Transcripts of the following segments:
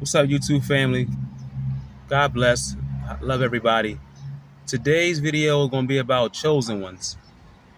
What's up, YouTube family? God bless. I love everybody. Today's video is going to be about chosen ones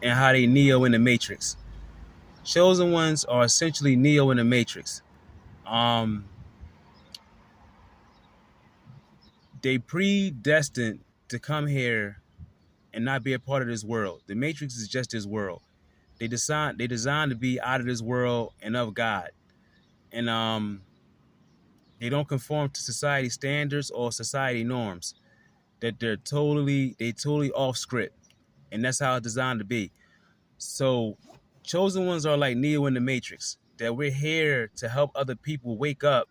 and how they Neo in the Matrix. Chosen ones are essentially Neo in the Matrix. Um, they predestined to come here and not be a part of this world. The Matrix is just this world. They designed to be out of this world and of God. And they don't conform to society standards or society norms. That they totally off script. And that's how it's designed to be. So, chosen ones are like Neo in the Matrix. That we're here to help other people wake up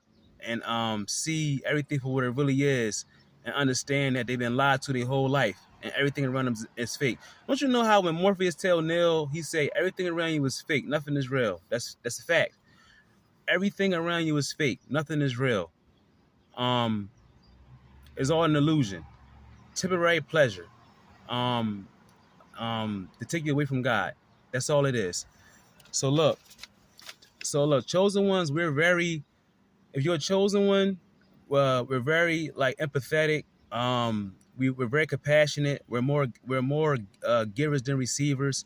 and see everything for what it really is, and understand that they've been lied to their whole life, and everything around them is fake. Don't you know how when Morpheus tell Neo, he say everything around you is fake, nothing is real. That's a fact. Everything around you is fake, nothing is real. Um, it's all an illusion, temporary pleasure. Um, to take you away from God. That's all it is. So look, chosen ones, we're very. If you're a chosen one, well, we're very like empathetic. We're very compassionate. We're more givers than receivers.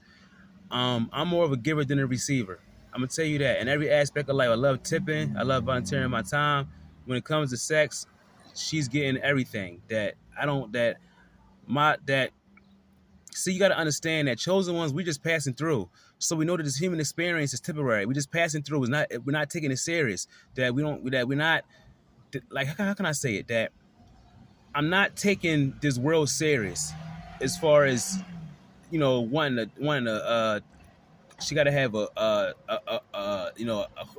I'm more of a giver than a receiver. I'm gonna tell you that in every aspect of life. I love tipping. I love volunteering my time. When it comes to sex, she's getting everything that I don't. That my that See, you got to understand that chosen ones, we just passing through. So we know that this human experience is temporary. We're just passing through. We're not taking it serious. That we're not like how can I say it? That I'm not taking this world serious, as far as wanting to. She got to have a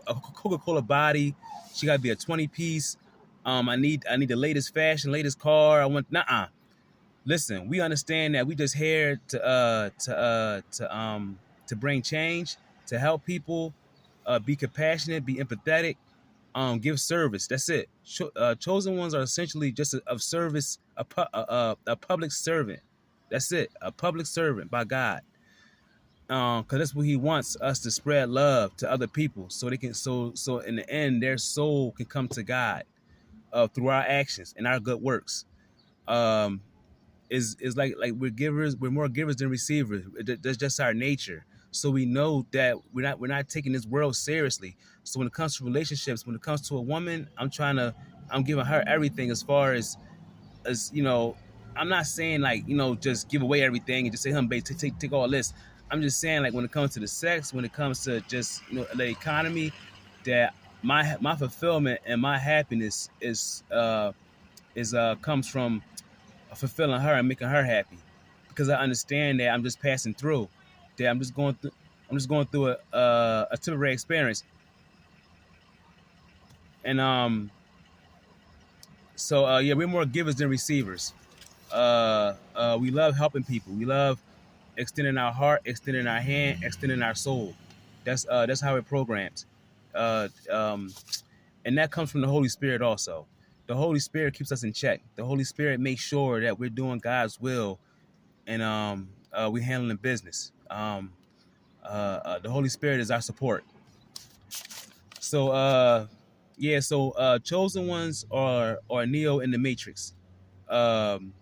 Coca-Cola body. She got to be a 20-piece. I need the latest fashion, latest car. I want Listen, we understand that we just here to bring change, to help people, be compassionate, be empathetic, give service. That's it. Chosen ones are essentially just of service, a public servant. That's it, a public servant by God. Because that's what He wants us to spread love to other people, so they can so in the end their soul can come to God, through our actions and our good works. Um, is like we're more givers than receivers. That's just our nature. So we know that we're not taking this world seriously. So when it comes to relationships, when it comes to a woman, I'm giving her everything, as I'm not saying like just give away everything and just say babe, take all this. I'm just saying, like, when it comes to the sex, when it comes to just the economy, that my fulfillment and my happiness is comes from fulfilling her and making her happy, because I understand that I'm just passing through, that I'm just going through a temporary experience. And yeah, we're more givers than receivers. We love helping people. We love extending our heart, extending our hand, extending our soul. That's how we're programmed. Uh, um, and that comes from the Holy Spirit also. The Holy Spirit keeps us in check. The Holy Spirit makes sure that we're doing God's will, and we handling business. The Holy Spirit is our support. So yeah, so chosen ones are Neo in the Matrix. Um,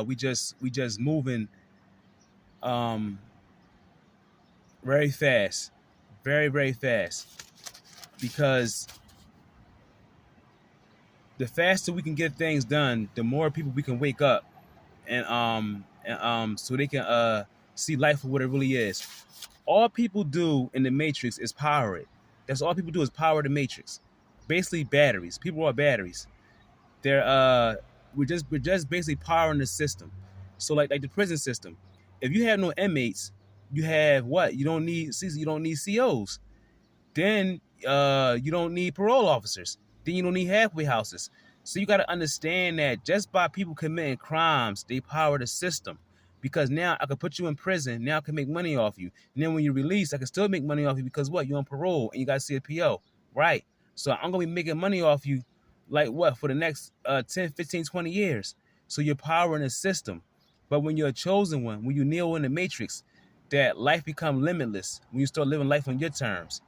we just moving um, very fast, very very fast, because the faster we can get things done, the more people we can wake up, and so they can see life for what it really is. All people do in the Matrix is power it. That's all people do is power the Matrix. Basically, batteries. People are batteries. They're we're just basically powering the system. So like the prison system. If you have no inmates, you have what? You don't need COs. Then you don't need parole officers. Then you don't need halfway houses. So you got to understand that just by people committing crimes, they power the system. Because now I can put you in prison. Now I can make money off you. And then when you release, I can still make money off you, because what? You're on parole and you got to see a PO. Right. So I'm going to be making money off you, like what? For the next 10, 15, 20 years. So you're powering the system. But when you're a chosen one, when you kneel in the Matrix, that life becomes limitless when you start living life on your terms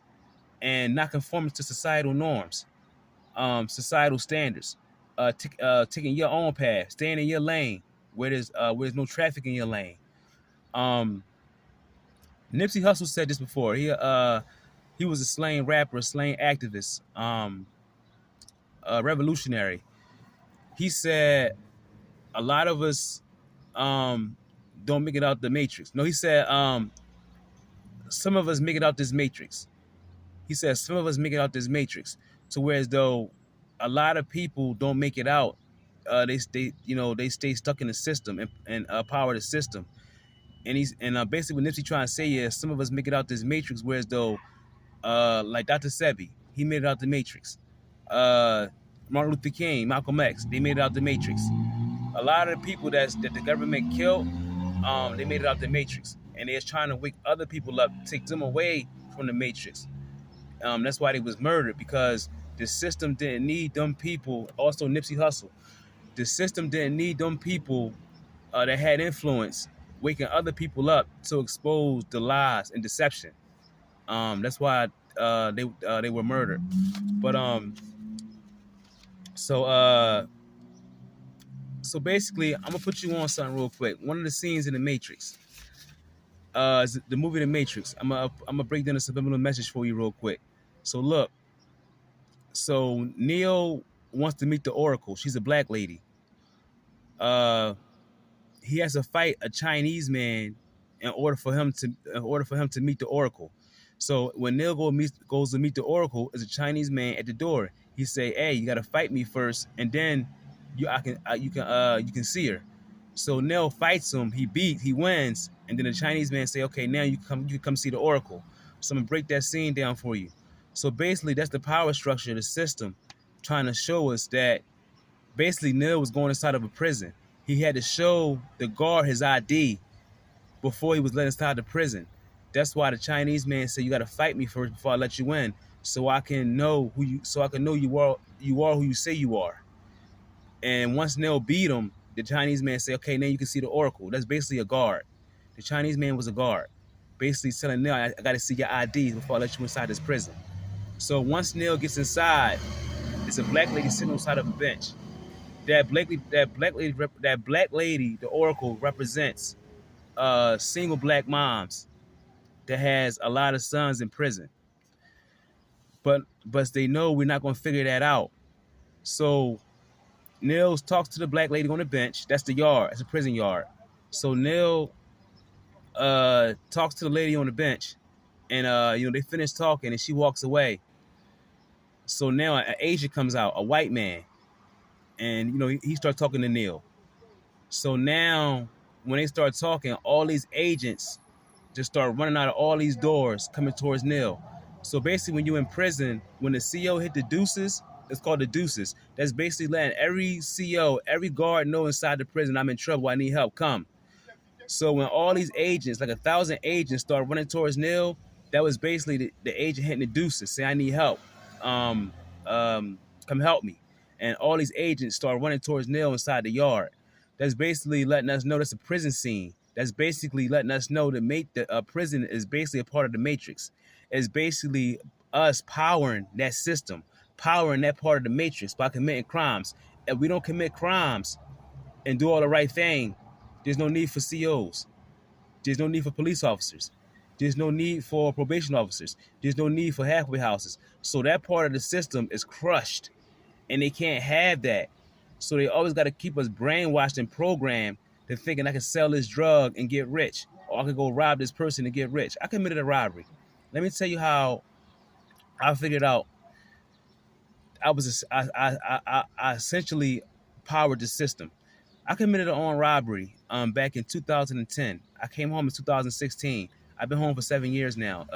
and not conforming to societal norms. societal standards, taking your own path, staying in your lane where there's no traffic in your lane. Um, Nipsey Hussle said this before. He was a slain rapper, a slain activist, a revolutionary. He said a lot of us don't make it out the matrix. No, he said some of us make it out this matrix. He says some of us make it out this matrix. So whereas though a lot of people don't make it out, they stay stuck in the system and power the system. And basically what Nipsey trying to say is some of us make it out this matrix, whereas though like Dr. Sebi, he made it out the matrix. Uh, Martin Luther King, Malcolm X, they made it out the matrix. A lot of the people that the government killed, they made it out the matrix, and they're trying to wake other people up, take them away from the matrix. That's why they was murdered, because the system didn't need them people. Also, Nipsey Hussle, the system didn't need them people that had influence, waking other people up to expose the lies and deception. That's why they were murdered. But so so basically, I'm gonna put you on something real quick. One of the scenes in the Matrix, is the movie The Matrix. I'm gonna break down a subliminal message for you real quick. So look, so Neo wants to meet the Oracle. She's a black lady. He has to fight a Chinese man in order for him to meet the Oracle. So when Neo goes to meet the Oracle, there's a Chinese man at the door. He say, "Hey, you gotta fight me first, and then you can see her." So Neo fights him. He wins, and then the Chinese man say, "Okay, now you can come see the Oracle." So I'm gonna break that scene down for you. So basically, that's the power structure of the system, trying to show us that basically Neo was going inside of a prison. He had to show the guard his ID before he was let inside the prison. That's why the Chinese man said, "You got to fight me first before I let you in, so I can know you are who you say you are." And once Neo beat him, the Chinese man said, "Okay, now you can see the Oracle." That's basically a guard. The Chinese man was a guard, basically telling Neo, "I got to see your IDs before I let you inside this prison." So once Neo gets inside, it's a black lady sitting on the side of a bench. That black lady, the Oracle, represents single black moms that has a lot of sons in prison. But they know we're not gonna figure that out. So Nils talks to the black lady on the bench. That's the yard. That's a prison yard. So Nil talks to the lady on the bench, and they finish talking, and she walks away. So now an agent comes out, a white man, and he starts talking to Nil. So now when they start talking, all these agents just start running out of all these doors coming towards Nil. So basically, when you're in prison, when the CO hit the deuces, it's called the deuces. That's basically letting every CO, every guard know inside the prison, I'm in trouble, I need help, come. So when all these agents, like 1,000 agents, start running towards Nil, that was basically the agent hitting the deuces, saying, I need help. Come help me. And all these agents start running towards Nil inside the yard. That's basically letting us know that's a prison scene. That's basically letting us know that prison is basically a part of the matrix. It's basically us powering that system, powering that part of the matrix by committing crimes. If we don't commit crimes and do all the right thing, there's no need for COs. There's no need for police officers. There's no need for probation officers. There's no need for halfway houses. So that part of the system is crushed, and they can't have that. So they always got to keep us brainwashed and programmed to thinking I can sell this drug and get rich, or I could go rob this person and get rich. I committed a robbery. Let me tell you how I figured out. I essentially powered the system. I committed an armed robbery back in 2010. I came home in 2016. I've been home for 7 years now.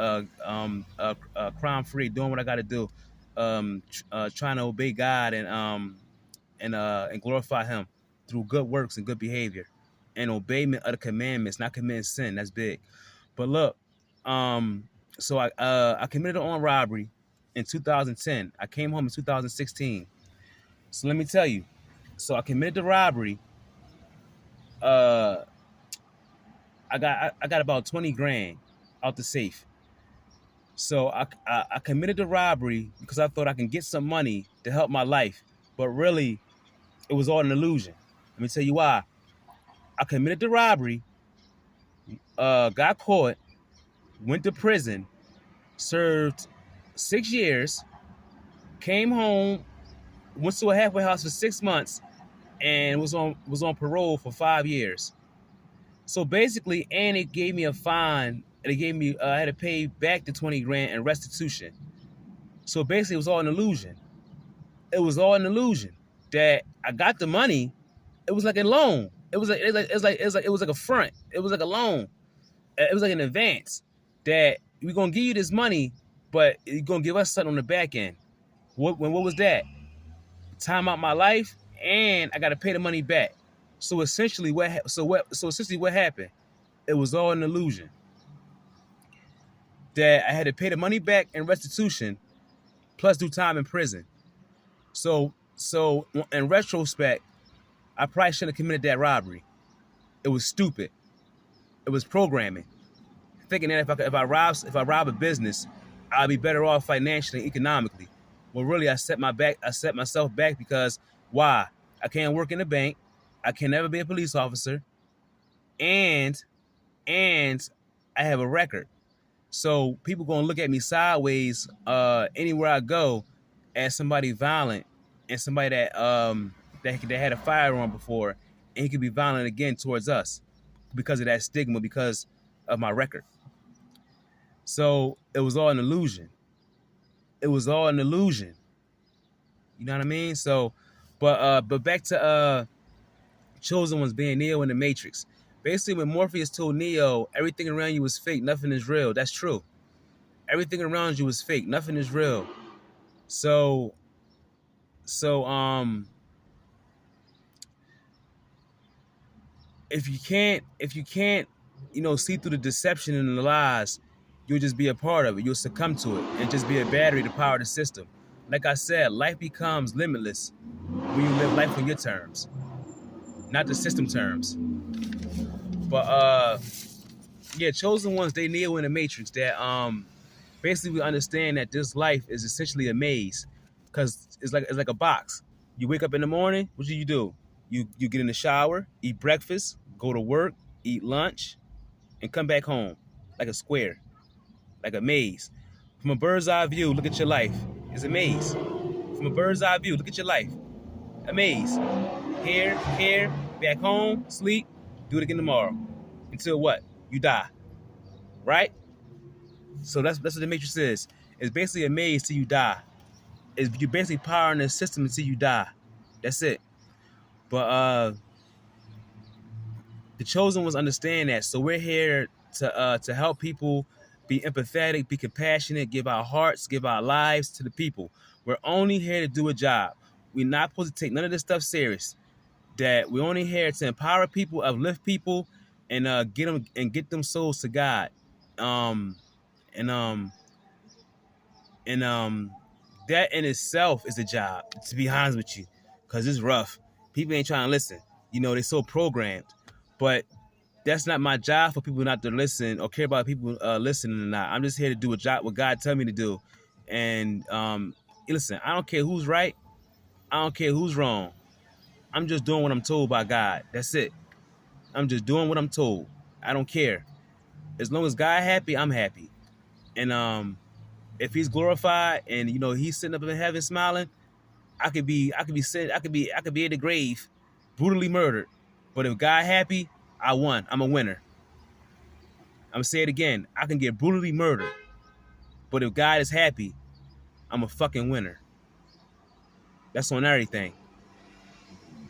Crime free, doing what I got to do, trying to obey God and glorify Him through good works and good behavior, and obeyment of the commandments, not committing sin. That's big. But look, so I committed an armed robbery in 2010. I came home in 2016. So let me tell you. So I committed the robbery. I got about 20 grand out the safe. So I committed the robbery because I thought I can get some money to help my life, but really it was all an illusion. Let me tell you why. I committed the robbery, got caught, went to prison, served 6 years, came home, went to a halfway house for 6 months, and was on parole for 5 years. So basically, and it gave me a fine. And it gave me I had to pay back the 20 grand in restitution. So basically, it was all an illusion. It was all an illusion that I got the money. It was like a loan. It was like a front. It was like a loan. It was like an advance that we're gonna give you this money, but you're gonna give us something on the back end. What was that? Time out my life, and I got to pay the money back. So essentially, what happened? It was all an illusion. That I had to pay the money back in restitution, plus do time in prison. So in retrospect, I probably shouldn't have committed that robbery. It was stupid. It was programming. Thinking that if I rob a business, I'll be better off financially and economically. Well, really, I set myself back because why? I can't work in the bank. I can never be a police officer, and I have a record. So people gonna look at me sideways anywhere I go as somebody violent and somebody that had a firearm before, and he could be violent again towards us because of that stigma, because of my record. So it was all an illusion. It was all an illusion. You know what I mean? So, but back to Chosen Ones being Neo in the Matrix. Basically, when Morpheus told Neo, everything around you is fake, nothing is real. That's true. Everything around you is fake, nothing is real. So if you can't, see through the deception and the lies, you'll just be a part of it. You'll succumb to it and just be a battery to power the system. Like I said, life becomes limitless when you live life on your terms, not the system terms. But Chosen Ones, they Neo in the Matrix. That basically we understand that this life is essentially a maze, because it's like a box. You wake up in the morning, what do? You get in the shower, eat breakfast, go to work, eat lunch, and come back home like a square, like a maze. From a bird's eye view, look at your life. It's a maze. From a bird's eye view, look at your life. A maze. Here, back home, sleep, do it again tomorrow. Until what? You die. Right? So that's what the Matrix is. It's basically a maze till you die. You're basically powering the system until you die. That's it. But the Chosen Ones understand that. So we're here to help people be empathetic, be compassionate, give our hearts, give our lives to the people. We're only here to do a job. We're not supposed to take none of this stuff serious. That we're only here to empower people, uplift people, and get them souls to God. That in itself is a job, to be honest with you, because it's rough. People ain't trying to listen. They're so programmed. But that's not my job for people not to listen or care about people listening or not. I'm just here to do a job what God tell me to do. And listen, I don't care who's right. I don't care who's wrong. I'm just doing what I'm told by God. That's it. I'm just doing what I'm told. I don't care. As long as God happy, I'm happy. And if He's glorified and He's sitting up in heaven smiling, I could be in the grave, brutally murdered. But if God happy, I won. I'm a winner. I'm gonna say it again. I can get brutally murdered, but if God is happy, I'm a fucking winner. That's on everything.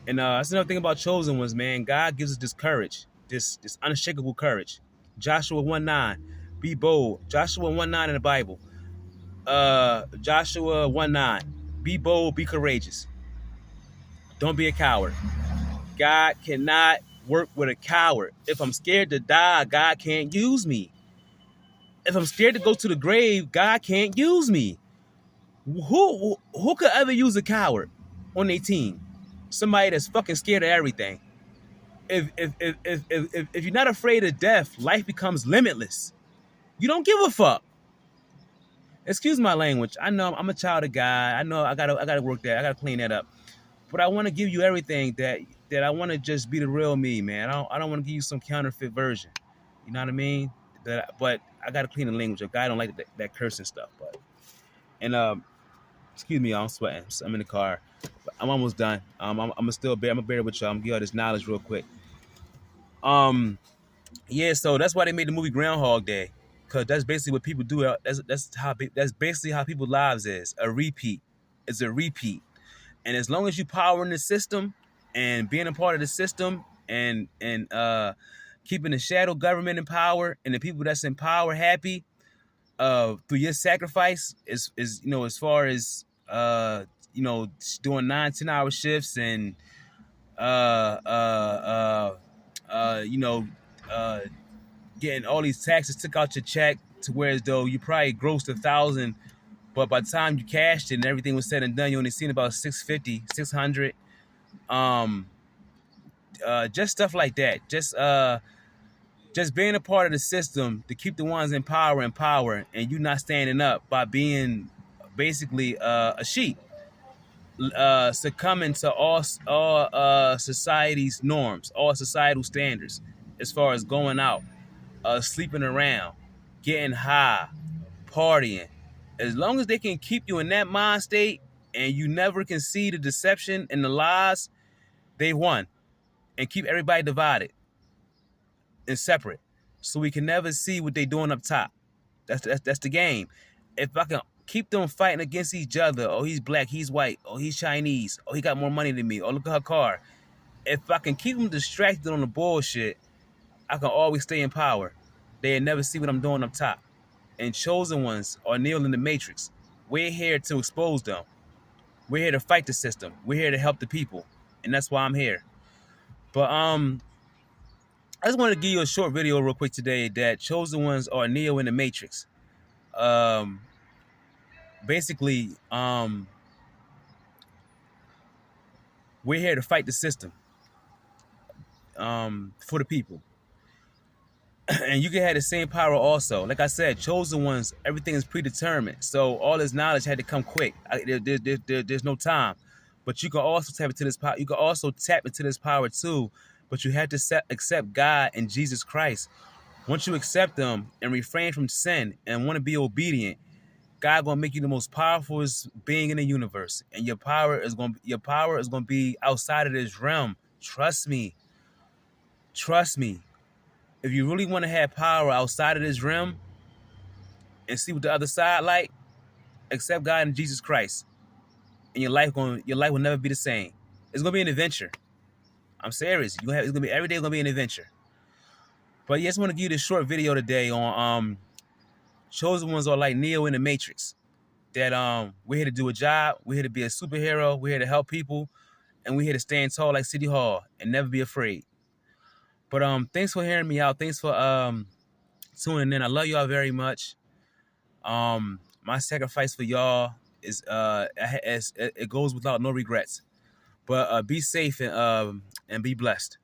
And that's another thing about Chosen Ones, man. God gives us this courage, this unshakable courage. Joshua 1:9, be bold. Joshua 1:9 in the Bible. Joshua 1:9, be bold, be courageous. Don't be a coward. God cannot work with a coward. If I'm scared to die, God can't use me. If I'm scared to go to the grave, God can't use me. Who could ever use a coward on their team? Somebody that's fucking scared of everything. If you're not afraid of death, life becomes limitless. You don't give a fuck. Excuse my language. I know I'm a child of God. I know I gotta work that. I gotta clean that up. But I want to give you everything that I want to just be the real me, man. I don't want to give you some counterfeit version. You know what I mean? But I gotta clean the language. If God don't like that cursing stuff, but and excuse me, I'm sweating. I'm in the car. But I'm almost done. I'm gonna still bear. I'm gonna bear with y'all. I'm gonna give y'all this knowledge real quick. Um, yeah. So that's why they made the movie Groundhog Day, cause that's basically what people do. That's basically how people's lives is a repeat. It's a repeat. And as long as you power in the system and being a part of the system and keeping the shadow government in power and the people that's in power happy, through your sacrifice is as far as doing 9-10 hour shifts and uh uh uh you know uh getting all these taxes took out your check to where as though you probably grossed 1,000. But by the time you cashed it and everything was said and done, you only seen about 650, 600. Um, just stuff like that. Just being a part of the system to keep the ones in power, and you not standing up by being basically a sheep, succumbing to all society's norms, all societal standards, as far as going out, sleeping around, getting high, partying. As long as they can keep you in that mind state and you never can see the deception and the lies, they won. And keep everybody divided and separate. So we can never see what they doing up top. That's the game. If I can keep them fighting against each other, oh, he's black, he's white, oh, he's Chinese, oh, he got more money than me, oh, look at her car. If I can keep them distracted on the bullshit, I can always stay in power. They'll never see what I'm doing up top. And chosen ones are Neo in the Matrix. We're here to expose them. We're here to fight the system. We're here to help the people. And that's why I'm here. But I just wanted to give you a short video real quick today that chosen ones are Neo in the Matrix. Basically, we're here to fight the system for the people. And you can have the same power also. Like I said, chosen ones, everything is predetermined. So all this knowledge had to come quick. There's no time. But you can also tap into this power. You can also tap into this power too. But you have to accept God and Jesus Christ. Once you accept them and refrain from sin and want to be obedient, God gonna make you the most powerful being in the universe. And your power is gonna be outside of this realm. Trust me. Trust me. If you really want to have power outside of this realm and see what the other side like, accept God and Jesus Christ, and your life will never be the same. It's gonna be an adventure. I'm serious. It's gonna be every day. Gonna be an adventure. But yeah, I just want to give you this short video today on chosen ones are like Neo in the Matrix. That we're here to do a job. We're here to be a superhero. We're here to help people, and we're here to stand tall like City Hall and never be afraid. But thanks for hearing me out. Thanks for tuning in. I love y'all very much. My sacrifice for y'all is it goes without no regrets. But be safe and be blessed.